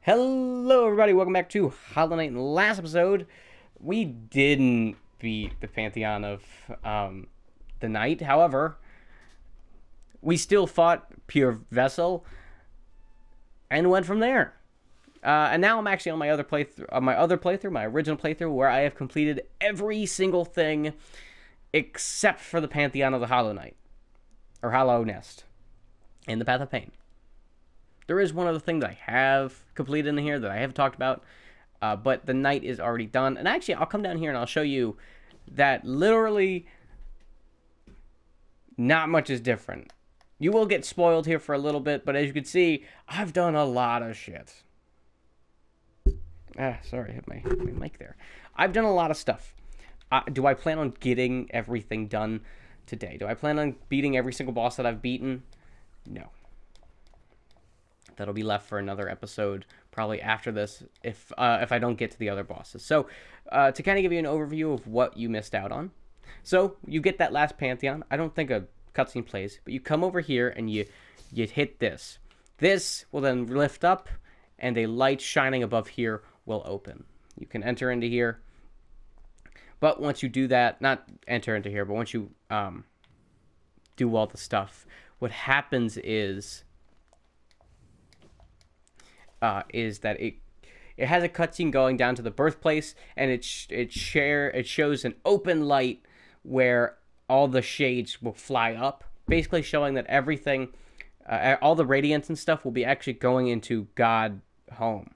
Hello, everybody. Welcome back to Hollow Knight. In the last episode, we didn't beat the Pantheon of the Knight. However, we still fought Pure Vessel and went from there. And now I'm actually on my other playthrough, my original playthrough, where I have completed every single thing except for the Pantheon of the Hollow Knight, or Hallownest, and the Path of Pain. There is one other thing that I have completed in here that I have talked about, but the night is already done. And actually, I'll come down here and I'll show you that literally not much is different. You will get spoiled here for a little bit, but as you can see, I've done a lot of shit. Sorry, I hit my mic there. I've done a lot of stuff. Do I plan on getting everything done today? Do I plan on beating every single boss that I've beaten? No. That'll be left for another episode, probably after this, if I don't get to the other bosses. So, to kind of give you an overview of what you missed out on. So, you get that last Pantheon. I don't think a cutscene plays, but you come over here and you hit this. This will then lift up, and a light shining above here will open. You can enter into here. But once you do that, not enter into here, but once you do all the stuff, what happens is that it has a cutscene going down to the birthplace, and it shows an open light where all the shades will fly up, basically showing that everything, all the radiance and stuff will be actually going into God home.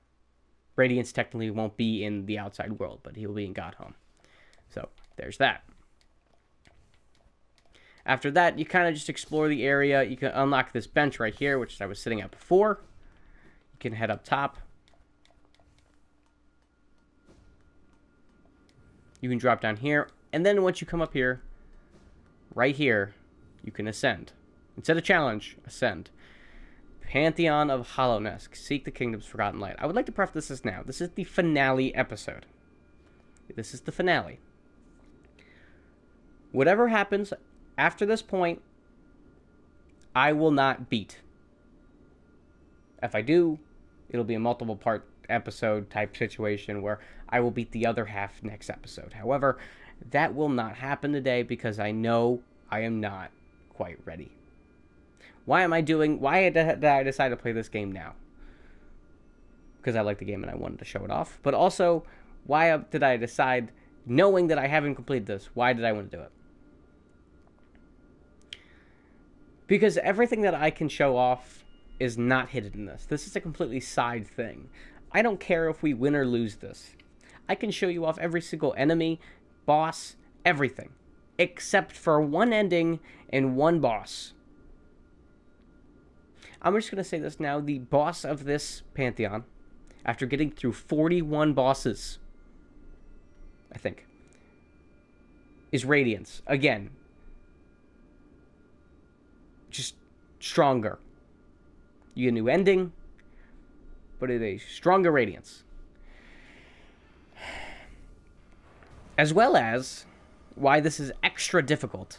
Radiance technically won't be in the outside world, but he'll be in God home. So there's that. After that, you kind of just explore the area. You can unlock this bench right here, which I was sitting at before. You can head up top. You can drop down here. And then once you come up here, right here, you can ascend. Instead of challenge, ascend. Pantheon of Hallownest. Seek the kingdom's forgotten light. I would like to preface this now. This is the finale episode. This is the finale. Whatever happens after this point, I will not beat. If I do, it'll be a multiple part episode type situation where I will beat the other half next episode. However, that will not happen today because I know I am not quite ready. Why did I decide to play this game now? Because I like the game and I wanted to show it off. But also, why did I decide, knowing that I haven't completed this, why did I want to do it? Because everything that I can show off is not hidden in this. This is a completely side thing. I don't care if we win or lose this. I can show you off every single enemy, boss, everything. Except for one ending and one boss. I'm just going to say this now. The boss of this Pantheon, after getting through 41 bosses, I think, is Radiance. Again, just stronger. You get a new ending, but it is a stronger Radiance. As well as why this is extra difficult.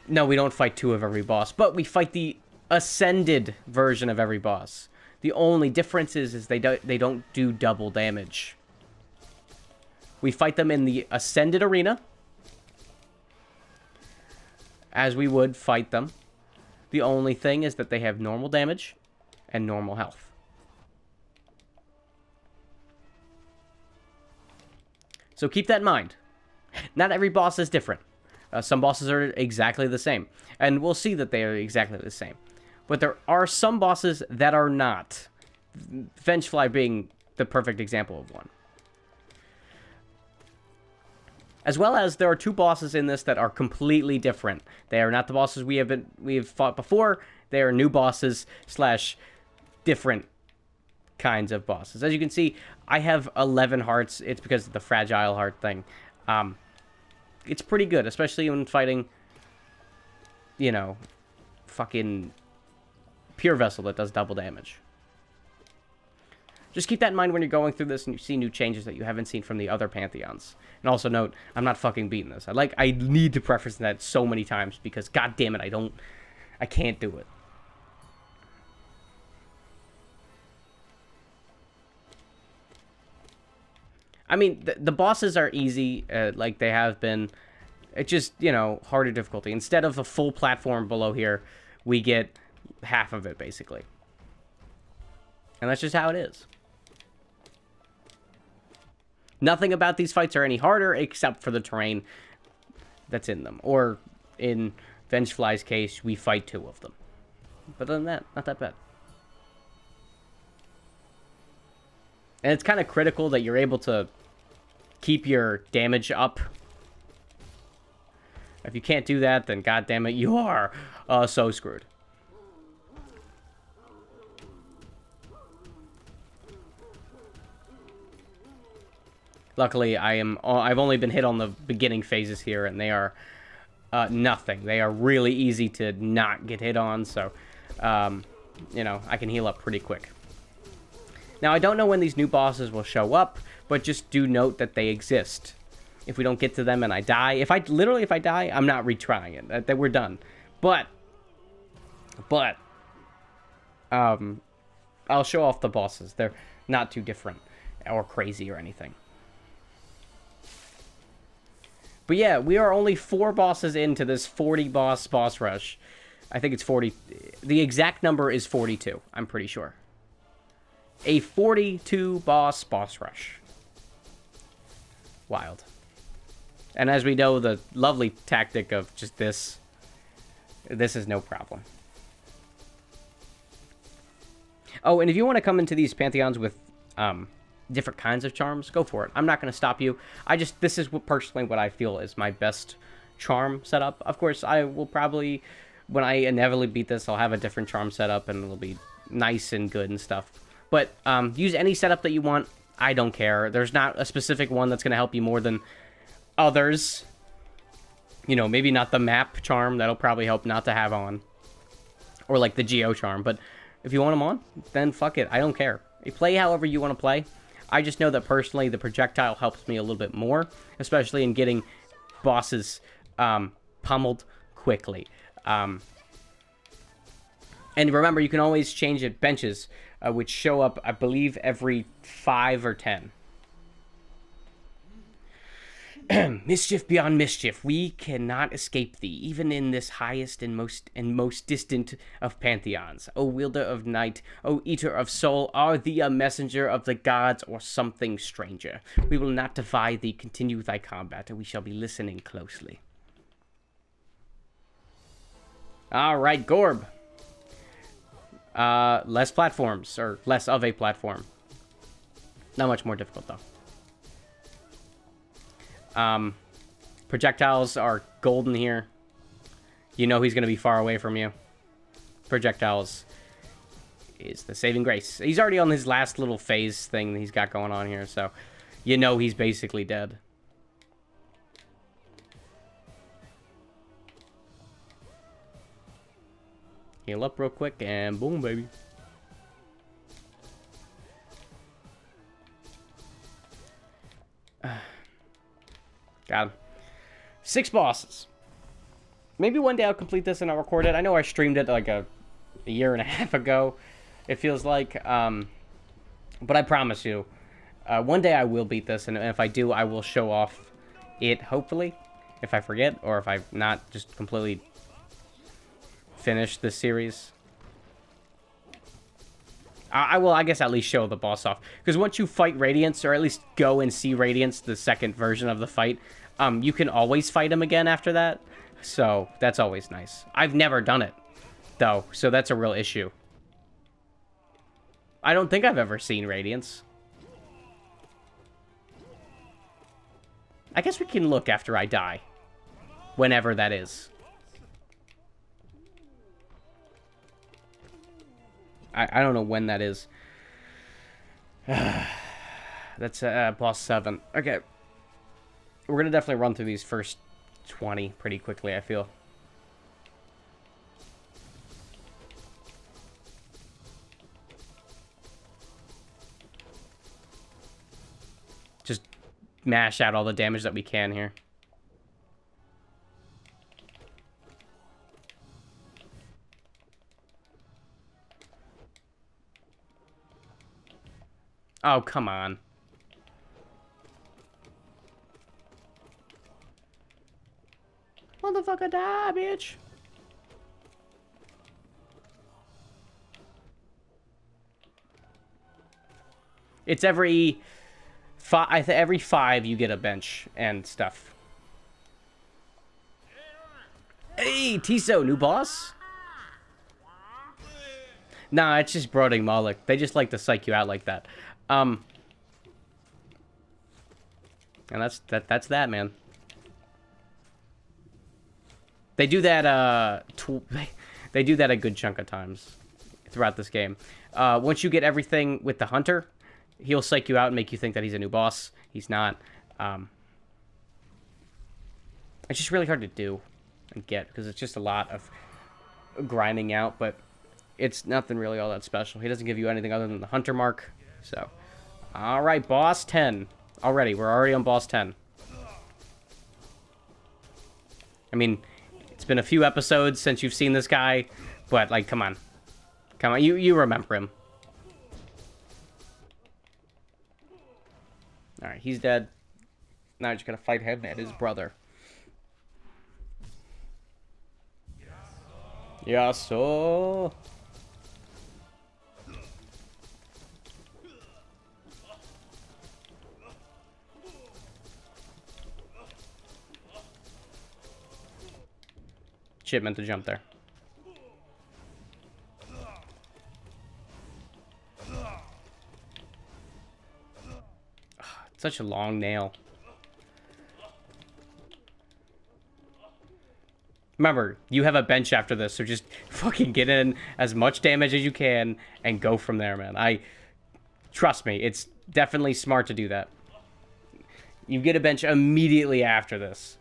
No, we don't fight two of every boss, but we fight the ascended version of every boss. The only difference is they don't do double damage. We fight them in the ascended arena, as we would fight them. The only thing is that they have normal damage and normal health. So keep that in mind. Not every boss is different. Some bosses are exactly the same. And we'll see that they are exactly the same. But there are some bosses that are not. Vengefly being the perfect example of one. As well as there are two bosses in this that are completely different. They are not the bosses we have fought before. They are new bosses / different kinds of bosses. As you can see, I have 11 hearts. It's because of the fragile heart thing. It's pretty good, especially when fighting, fucking Pure Vessel that does double damage. Just keep that in mind when you're going through this and you see new changes that you haven't seen from the other Pantheons. And also note, I'm not fucking beating this. I need to preface that so many times because, god damn it, I can't do it. I mean, the bosses are easy, like they have been. It's just, you know, harder difficulty. Instead of a full platform below here, we get half of it, basically. And that's just how it is. Nothing about these fights are any harder except for the terrain that's in them. Or, in Vengefly's case, we fight 2 of them. But other than that, not that bad. And it's kind of critical that you're able to keep your damage up. If you can't do that, then goddammit, you are so screwed. Luckily, I've only been hit on the beginning phases here, and they are nothing. They are really easy to not get hit on, so, you know, I can heal up pretty quick. Now, I don't know when these new bosses will show up, but just do note that they exist. If we don't get to them and I die, if I die, I'm not retrying it. That we're done. But, I'll show off the bosses. They're not too different or crazy or anything. But yeah, we are only 4 bosses into this 40 boss rush. I think it's 40. The exact number is 42, I'm pretty sure. A 42 boss rush. Wild. And as we know, the lovely tactic of just this is no problem. Oh, and if you want to come into these Pantheons with different kinds of charms, go for it. I'm not going to stop you. This is personally what I feel is my best charm setup. Of course, I will probably, when I inevitably beat this, I'll have a different charm setup and it'll be nice and good and stuff. But use any setup that you want. I don't care. There's not a specific one that's going to help you more than others. You know, maybe not the map charm. That'll probably help not to have on. Or like the Geo charm. But if you want them on, then fuck it. I don't care. You play however you want to play. I just know that personally the projectile helps me a little bit more. Especially in getting bosses pummeled quickly. And remember, you can always change it benches. Which show up, I believe, every 5 or 10. Mischief beyond mischief, we cannot escape thee, even in this highest and most distant of pantheons. O wielder of night, O eater of soul, are thee a messenger of the gods or something stranger? We will not defy thee, continue thy combat, and we shall be listening closely. Alright, Gorb. Less platforms, or less of a platform. Not much more difficult, though. Projectiles are golden here. You know he's going to be far away from you. Projectiles is the saving grace. He's already on his last little phase thing that he's got going on here, so you know he's basically dead. Heal up real quick, and boom, baby. Got him. 6 bosses. Maybe one day I'll complete this and I'll record it. I know I streamed it like a year and a half ago, it feels like. But I promise you, one day I will beat this, and if I do, I will show off it, hopefully. If I forget, or if I've not just completely finish this series. I will, I guess, at least show the boss off. Because once you fight Radiance, or at least go and see Radiance, the second version of the fight, you can always fight him again after that. So, that's always nice. I've never done it, though, so that's a real issue. I don't think I've ever seen Radiance. I guess we can look after I die. Whenever that is. I don't know when that is. That's boss 7. Okay. We're going to definitely run through these first 20 pretty quickly, I feel. Just mash out all the damage that we can here. Oh, come on. Motherfucker, die, bitch. It's every every 5 you get a bench and stuff. Hey, Tiso, new boss? Nah, it's just Brooding Moloch. They just like to psych you out like that. And that's that, man. They do that, they do that a good chunk of times throughout this game. Once you get everything with the Hunter, he'll psych you out and make you think that he's a new boss. He's not. It's just really hard to do and get, because it's just a lot of grinding out, but it's nothing really all that special. He doesn't give you anything other than the Hunter mark, so. Alright, boss 10. Already, we're already on boss 10. I mean, it's been a few episodes since you've seen this guy, but, like, come on. Come on, you remember him. Alright, he's dead. Now you're just gonna fight him and his brother. Yasso. Shit, meant to jump there. Such a long nail. Remember, you have a bench after this, so just fucking get in as much damage as you can and go from there, man. Trust me, it's definitely smart to do that. You get a bench immediately after this.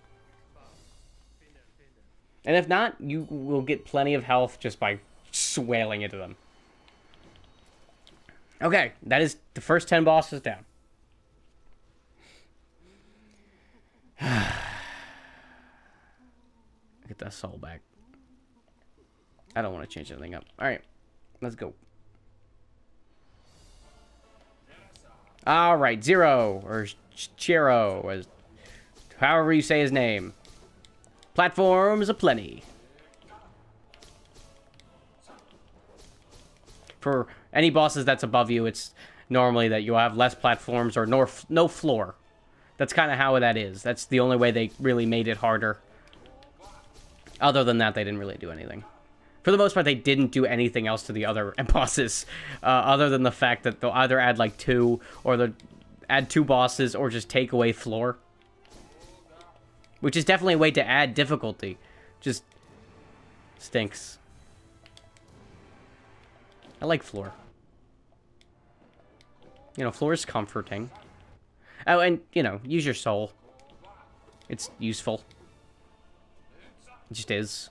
And if not, you will get plenty of health just by swailing into them. Okay, that is the first 10 bosses down. Get that soul back. I don't want to change anything up. Alright, let's go. Alright, Zero, or Chiro, as however you say his name. Platforms aplenty. For any bosses that's above you, it's normally that you'll have less platforms or no floor. That's kind of how that is. That's the only way they really made it harder. Other than that, they didn't really do anything. For the most part, they didn't do anything else to the other bosses. Other than the fact that they'll either add like 2, or they'll add 2 bosses, or just take away floor. Which is definitely a way to add difficulty. Just stinks. I like floor. You know, floor is comforting. Oh, and, you know, use your soul. It's useful. It just is.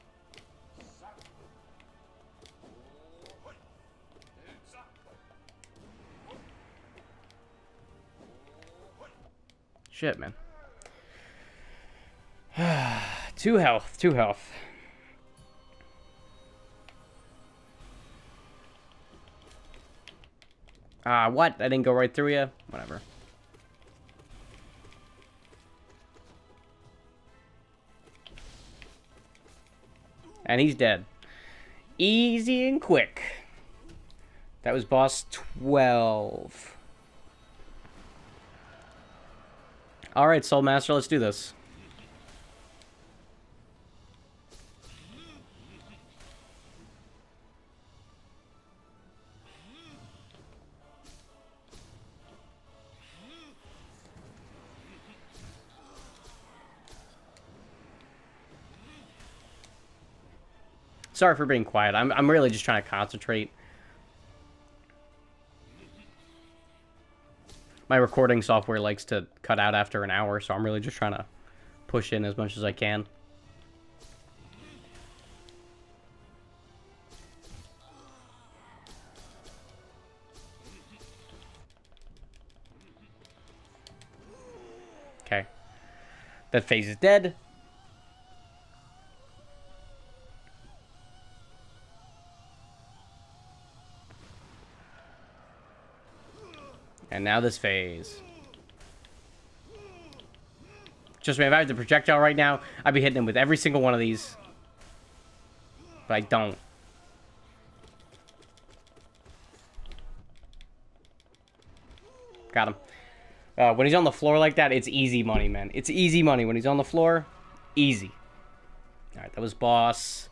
Shit, man. 2 health, 2 health. What? I didn't go right through you? Whatever. And he's dead. Easy and quick. That was boss 12. Alright, Soul Master, let's do this. Sorry for being quiet. I'm really just trying to concentrate. My recording software likes to cut out after an hour, so I'm really just trying to push in as much as I can. That phase is dead. And now this phase. Just me, if I had the projectile right now, I'd be hitting him with every single one of these. But I don't. Got him. When he's on the floor like that, it's easy money, man. It's easy money. When he's on the floor, easy. Alright, that was boss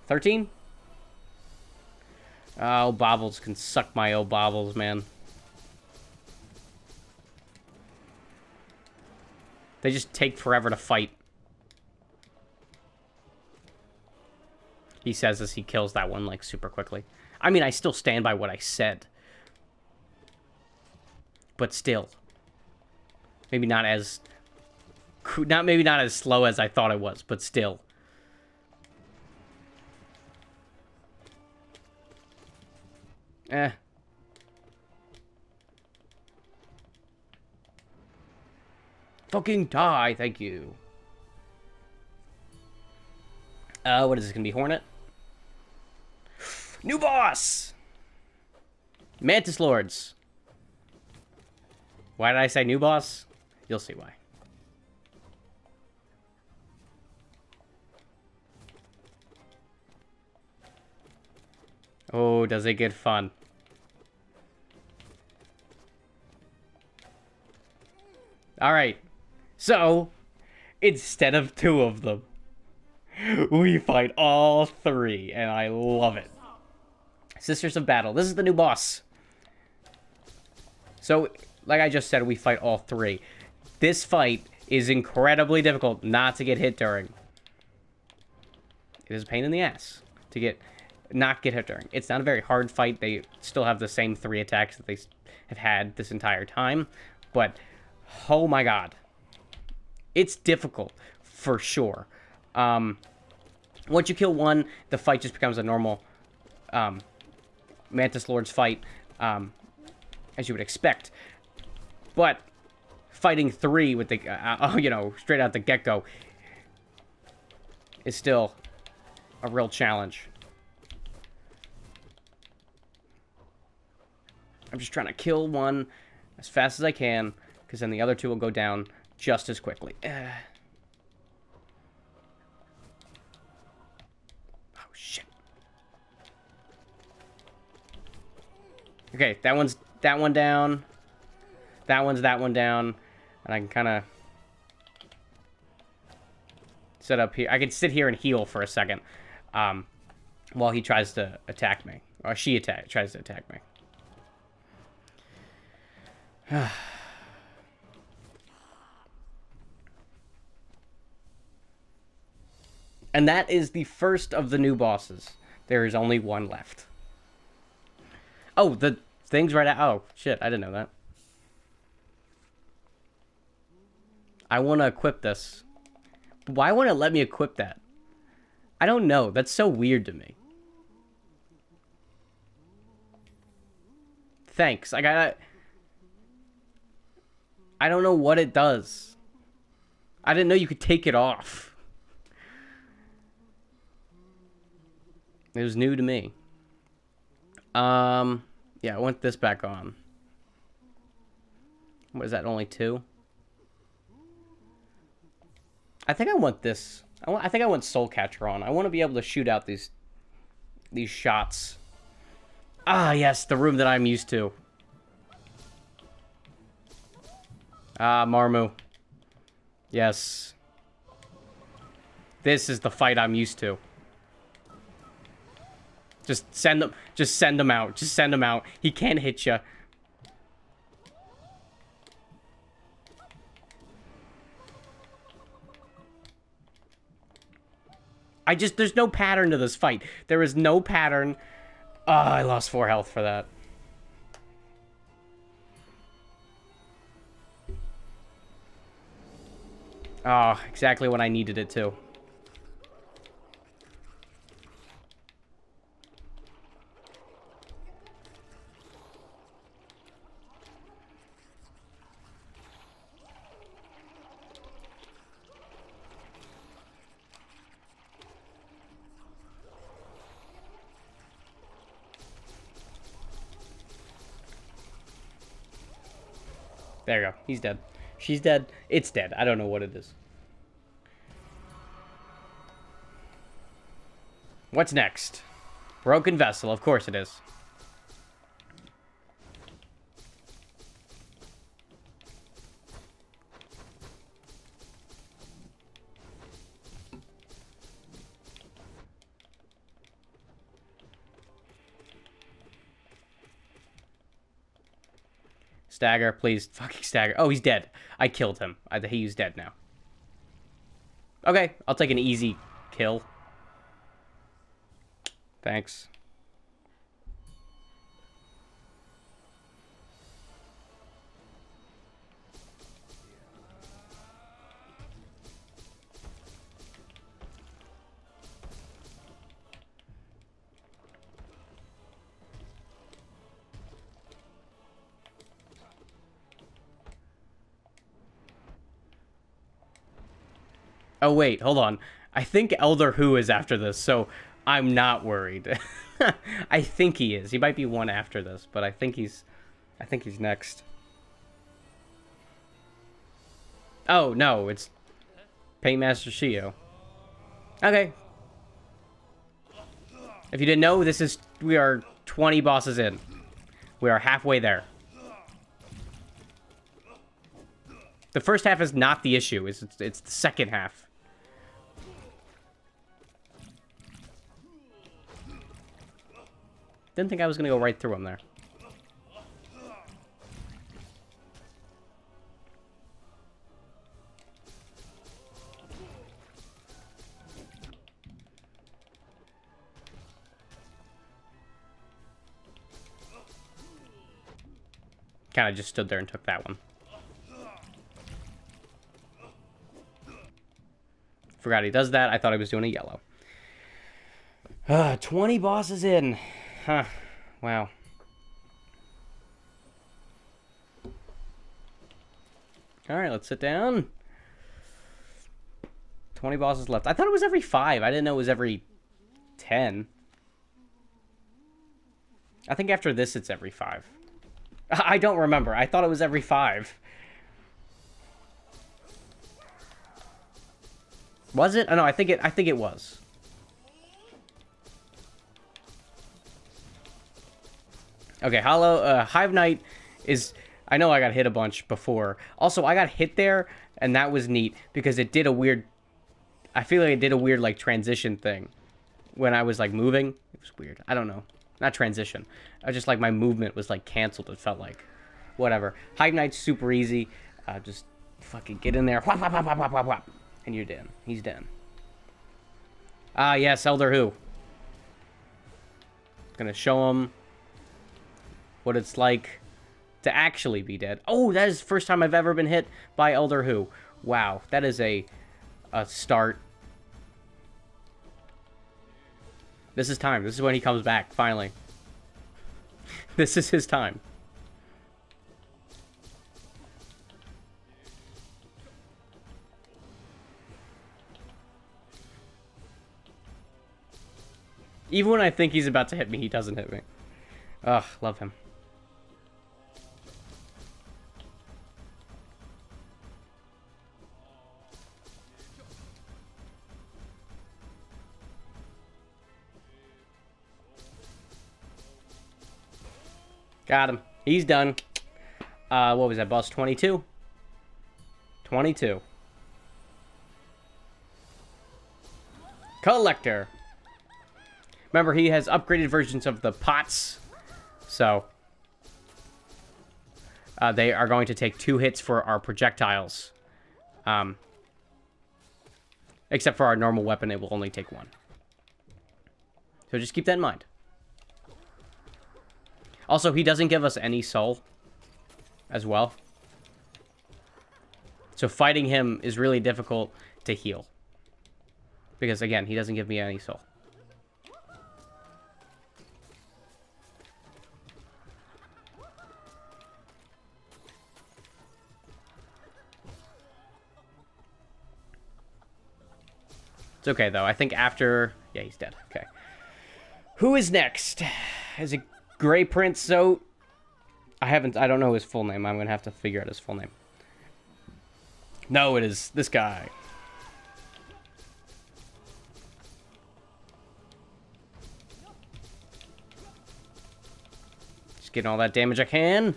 13? Oh, Bobbles can suck my old Bobbles, man. They just take forever to fight. He says as he kills that one, like, super quickly. I mean, I still stand by what I said. But still. Maybe not as... maybe not as slow as I thought it was, but still. Eh. Fucking die, thank you. What is this gonna be? Hornet? New boss! Mantis Lords. Why did I say new boss? You'll see why. Oh, does it get fun? Alright. So, instead of 2 of them, we fight all 3, and I love it. Sisters of Battle. This is the new boss. So, like I just said, we fight all 3. This fight is incredibly difficult not to get hit during. It is a pain in the ass to not get hit during. It's not a very hard fight. They still have the same 3 attacks that they have had this entire time. But, oh my god. It's difficult, for sure. Once you kill one, the fight just becomes a normal Mantis Lords fight, as you would expect. But fighting 3 with the, you know, straight out the get-go is still a real challenge. I'm just trying to kill one as fast as I can, because then the other 2 will go down just as quickly. Oh, shit. Okay, that one down. That one down. And I can kind of set up here. I can sit here and heal for a second while he tries to attack me. Or she tries to attack me. And that is the first of the new bosses. There is only one left. Oh, the thing's right out. Oh, shit, I didn't know that. I want to equip this. Why won't it let me equip that? I don't know. That's so weird to me. Thanks. I don't know what it does. I didn't know you could take it off. It was new to me. Yeah, I want this back on. What is that, only 2? I think I want this. I think I want Soul Catcher on. I want to be able to shoot out these shots. Ah, yes, the room that I'm used to. Ah, Marmu. Yes. This is the fight I'm used to. Just send them out. Just send them out. He can't hit you. There's no pattern to this fight. There is no pattern. I lost 4 health for that. Oh, exactly when I needed it to. There you go. He's dead. She's dead. It's dead. I don't know what it is. What's next? Broken vessel. Of course it is. Stagger, please. Fucking stagger. Oh, he's dead. I killed him. He's dead now. Okay, I'll take an easy kill. Thanks. Oh, wait, hold on. I think Elder Who is after this, so I'm not worried. I think he is. He might be one after this, but I think he's next. Oh, no, it's Paintmaster Shio. Okay. If you didn't know, we are 20 bosses in. We are halfway there. The first half is not the issue. It's the second half. Didn't think I was going to go right through him there. Kind of just stood there and took that one. Forgot he does that. I thought he was doing a yellow. 20 bosses in. Huh. Wow. Alright, let's sit down. 20 bosses left. I thought it was every 5. I didn't know it was every 10. I think after this it's every 5. I don't remember. I thought it was every 5. Was it? Oh, no, I think it was. Okay, Hive Knight is... I know I got hit a bunch before. Also, I got hit there, and that was neat, because it did a weird... I feel like it did a weird, like, transition thing. When I was, like, moving. It was weird. I don't know. Not transition. I just, like, my movement was, like, canceled, it felt like. Whatever. Hive Knight's super easy. Just fucking get in there. Whop, whop, whop, whop, whop, whop, whop. And you're dead. He's dead. Ah, yes, Elder Who. Gonna show him what it's like to actually be dead. Oh, that is the first time I've ever been hit by Elder Who. Wow, that is a start. This is time. This is when he comes back, finally. This is his time. Even when I think he's about to hit me, he doesn't hit me. Ugh, love him. Got him. He's done. What was that, boss? 22? 22. Collector. Remember, he has upgraded versions of the pots. So, they are going to take 2 hits for our projectiles. Except for our normal weapon, it will only take 1. So just keep that in mind. Also, he doesn't give us any soul as well. So fighting him is really difficult to heal. Because, again, he doesn't give me any soul. It's okay, though. I think after... Yeah, he's dead. Okay. Who is next? Is it Grey Prince Zote? I don't know his full name. I'm gonna have to figure out his full name. No, it is this guy. Just getting all that damage I can.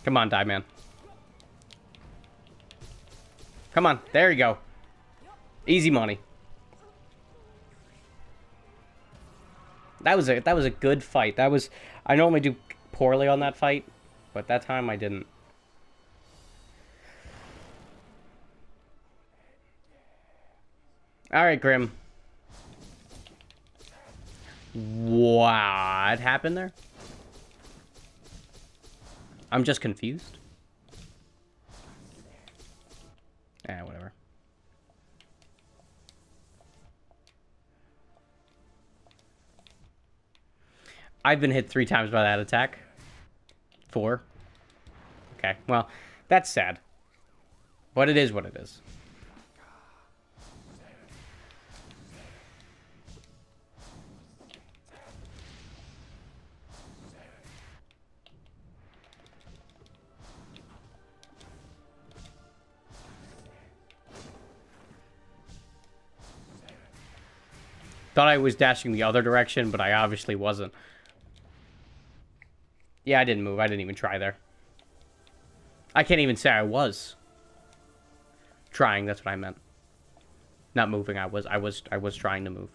Come on, die, man. Come on, there you go. Easy money. That was a good fight. I normally do poorly on that fight, but that time I didn't. All right, Grimm. What happened there? I'm just confused. Whatever. I've been hit 3 times by that attack. 4. Okay, well, that's sad. But it is what it is. Thought I was dashing the other direction, but I obviously wasn't. Yeah, I didn't move. I didn't even try there. I can't even say I was trying. That's what I meant. Not moving. I was trying to move.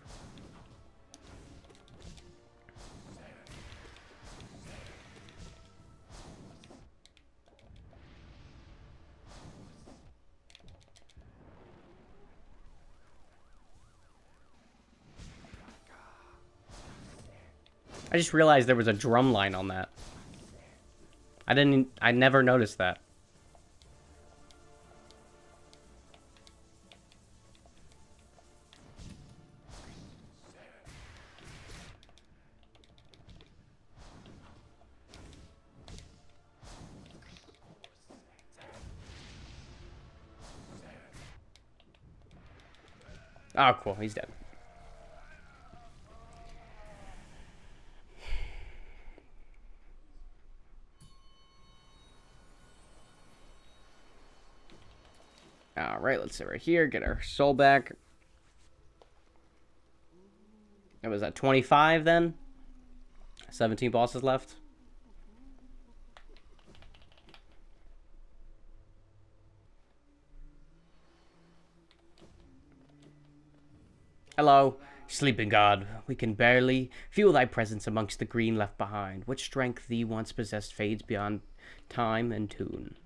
I just realized there was a drum line on that. I never noticed that. Oh, cool. He's dead. Alright, let's sit right here. Get our soul back. It was at 25 then? 17 bosses left. Hello, sleeping god. We can barely feel thy presence amongst the green left behind. What strength thee once possessed fades beyond time and tune.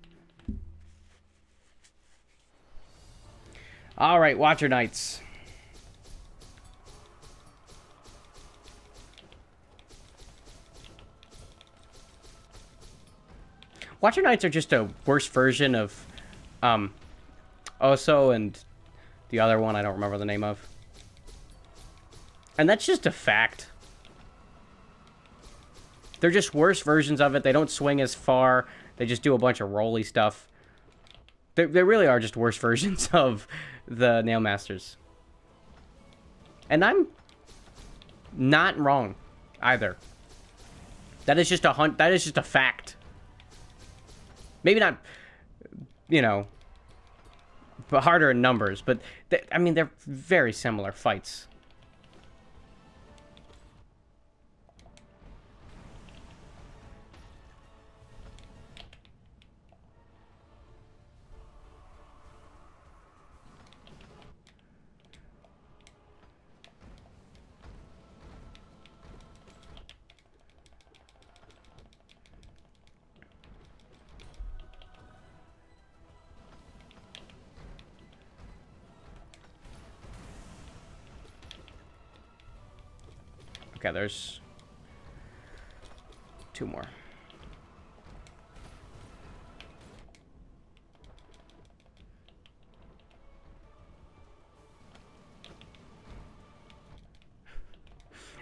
Alright, Watcher Knights. Watcher Knights are just a worse version of Oso and the other one I don't remember the name of. And that's just a fact. They're just worse versions of it. They don't swing as far. They just do a bunch of rolly stuff. They really are just worse versions of the Nail Masters. And I'm not wrong either. That is just a fact. Maybe not, you know, but harder in numbers, but I mean they're very similar fights. Okay, there's 2 more.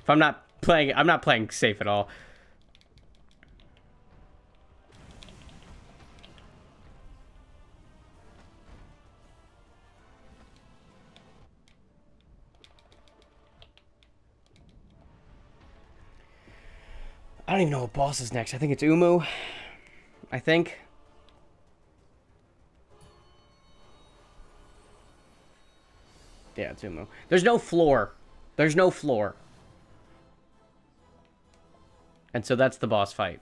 If I'm not playing, I'm not playing safe at all. I don't even know what boss is next. I think it's Umu. I think. Yeah, it's Umu. There's no floor. There's no floor. And so that's the boss fight.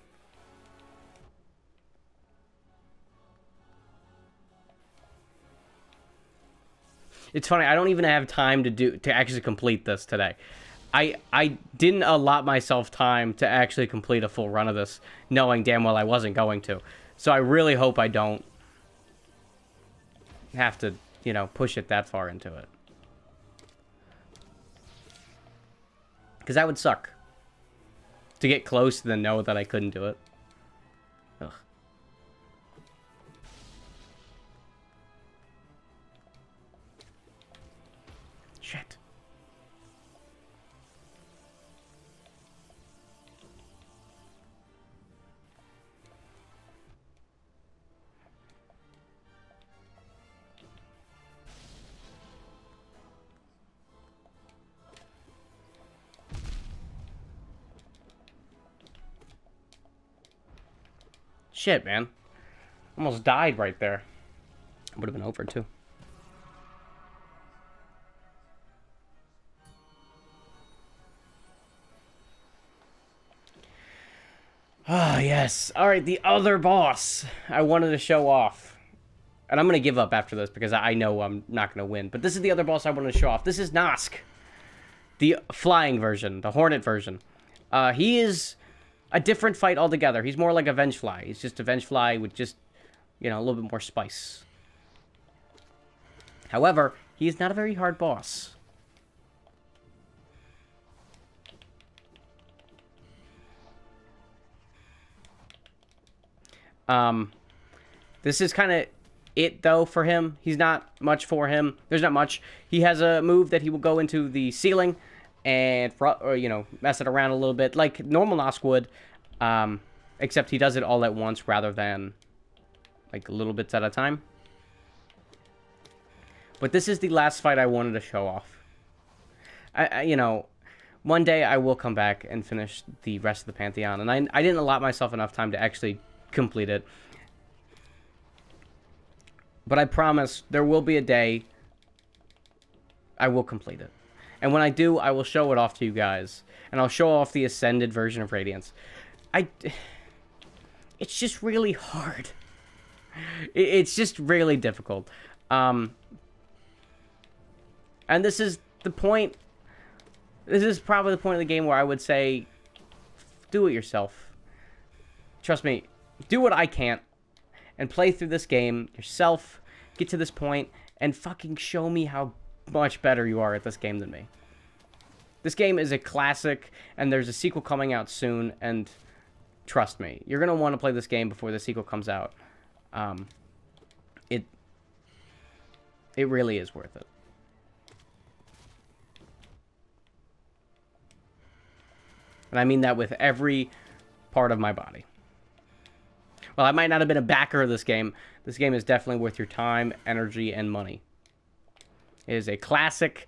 It's funny, I don't even have time to actually complete this today. I didn't allot myself time to actually complete a full run of this, knowing damn well I wasn't going to. So I really hope I don't have to, you know, push it that far into it. Because that would suck. To get close and then know that I couldn't do it. Ugh. Shit. Shit, man. Almost died right there. Would have been over, too. Ah, yes. Alright, the other boss I wanted to show off. And I'm going to give up after this because I know I'm not going to win. But this is the other boss I wanted to show off. This is Nosk. The flying version. The Hornet version. He is a different fight altogether. He's more like a Vengefly. He's just a Vengefly with just, you know, a little bit more spice. However, he is not a very hard boss. This is kind of it, though, for him. He's not much for him. There's not much. He has a move that he will go into the ceiling and, or, you know, mess it around a little bit, like normal Nosk would, except he does it all at once rather than, like, little bits at a time. But this is the last fight I wanted to show off. You know, one day I will come back and finish the rest of the Pantheon, and I didn't allot myself enough time to actually complete it. But I promise there will be a day I will complete it. And when I do, I will show it off to you guys. And I'll show off the Ascended version of Radiance. It's just really hard. It's just really difficult. And this is the point. This is probably the point of the game where I would say, do it yourself. Trust me, do what I can't. And play through this game yourself. Get to this point. And fucking show me how much better you are at this game than me. This game is a classic, and there's a sequel coming out soon, and trust me, you're going to want to play this game before the sequel comes out. It really is worth it. And I mean that with every part of my body. Well, I might not have been a backer of this game. This game is definitely worth your time, energy, and money. It is a classic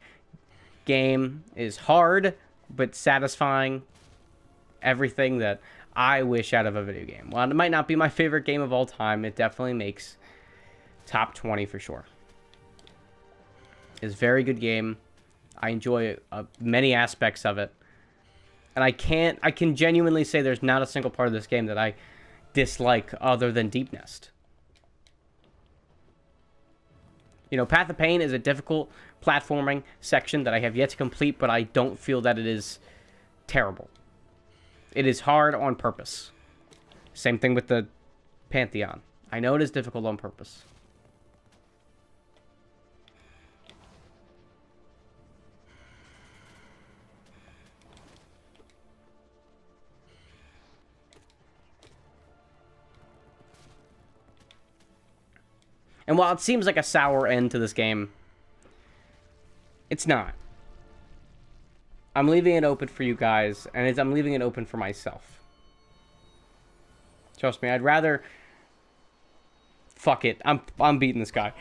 game. It is hard, but satisfying. Everything that I wish out of a video game. While it might not be my favorite game of all time, it definitely makes top 20 for sure. It's a very good game. I enjoy many aspects of it. And I can genuinely say there's not a single part of this game that I dislike other than Deep Nest. You know, Path of Pain is a difficult platforming section that I have yet to complete, but I don't feel that it is terrible. It is hard on purpose. Same thing with the Pantheon. I know it is difficult on purpose. And while it seems like a sour end to this game, it's not. I'm leaving it open for you guys, and I'm leaving it open for myself. Trust me, I'd rather... Fuck it. I'm beating this guy.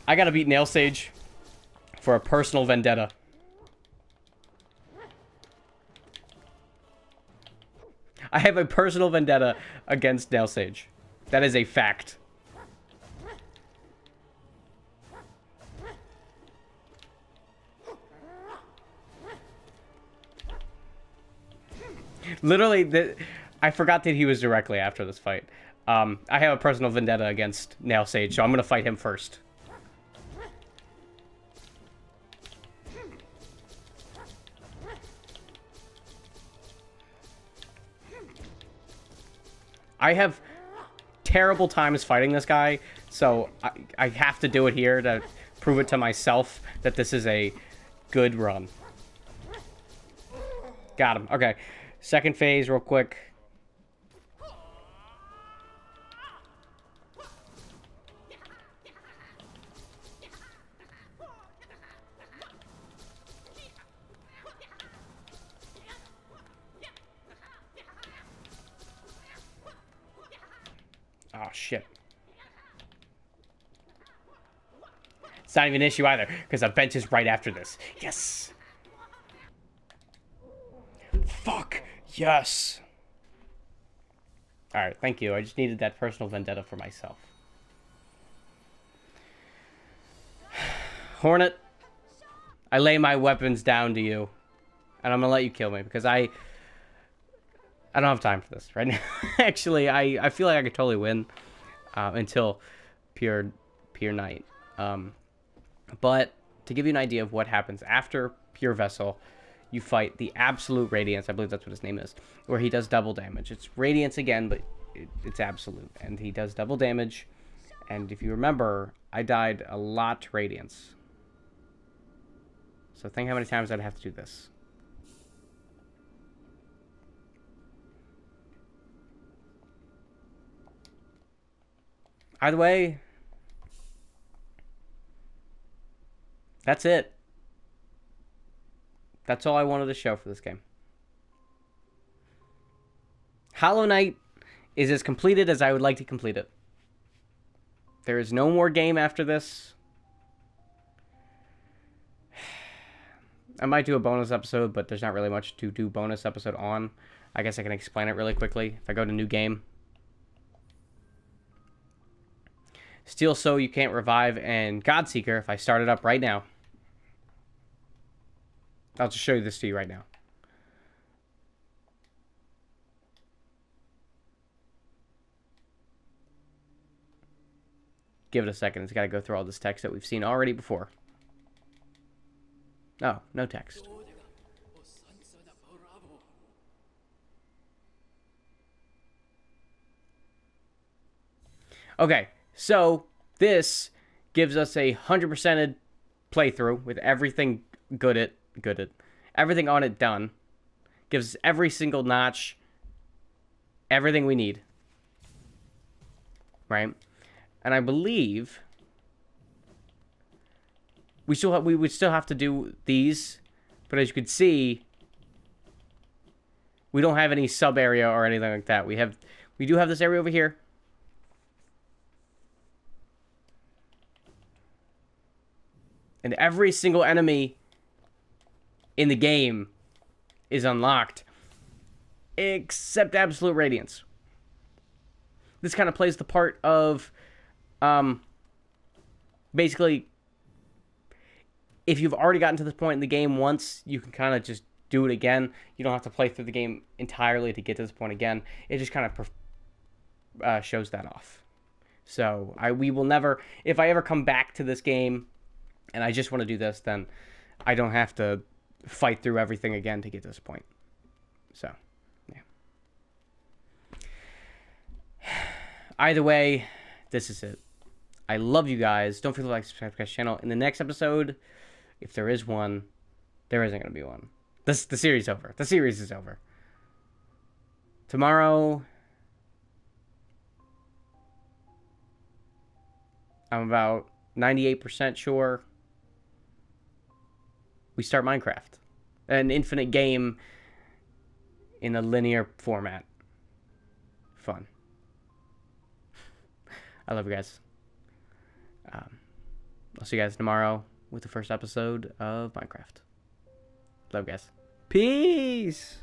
I gotta beat Nail Sage for a personal vendetta. I have a personal vendetta against Nail Sage. That is a fact. Literally, I forgot that he was directly after this fight. I have a personal vendetta against Nail Sage, so I'm gonna fight him first. I have terrible times fighting this guy, so I have to do it here to prove it to myself that this is a good run. Got him. Okay. Second phase, real quick. Oh, shit. It's not even an issue either, because the bench is right after this. Yes! Fuck! Yes! Alright, thank you. I just needed that personal vendetta for myself. Hornet, I lay my weapons down to you. And I'm gonna let you kill me, because I don't have time for this right now. Actually, I feel like I could totally win until Pure Night. But to give you an idea of what happens after Pure Vessel, you fight the Absolute Radiance. I believe that's what his name is, where he does double damage. It's Radiance again, but it's Absolute, and he does double damage. And if you remember, I died a lot to Radiance. So think how many times I'd have to do this. Either way, that's it. That's all I wanted to show for this game. Hollow Knight is as completed as I would like to complete it. There is no more game after this. I might do a bonus episode, but there's not really much to do bonus episode on. I guess I can explain it really quickly if I go to new game. Steel So You Can't Revive and Godseeker, if I start it up right now. I'll just show you this to you right now. Give it a second. It's got to go through all this text that we've seen already before. Oh, no text. Okay, so this gives us a 100%ed playthrough with everything good everything on it done. Gives us every single notch, everything we need. Right? And I believe we would still have to do these, but as you can see, we don't have any sub area or anything like that. We do have this area over here. And every single enemy in the game is unlocked, except Absolute Radiance. This kind of plays the part of, basically, if you've already gotten to this point in the game once, you can kind of just do it again. You don't have to play through the game entirely to get to this point again. It just kind of shows that off. So we will never, if I ever come back to this game and I just want to do this, then I don't have to fight through everything again to get to this point. So, yeah. Either way, this is it. I love you guys. Don't forget to like, subscribe to the channel. In the next episode, if there is one, there isn't going to be one. The series is over. The series is over. Tomorrow, I'm about 98% sure we start Minecraft. An infinite game in a linear format. Fun. I love you guys. I'll see you guys tomorrow with the first episode of Minecraft. Love you guys. Peace!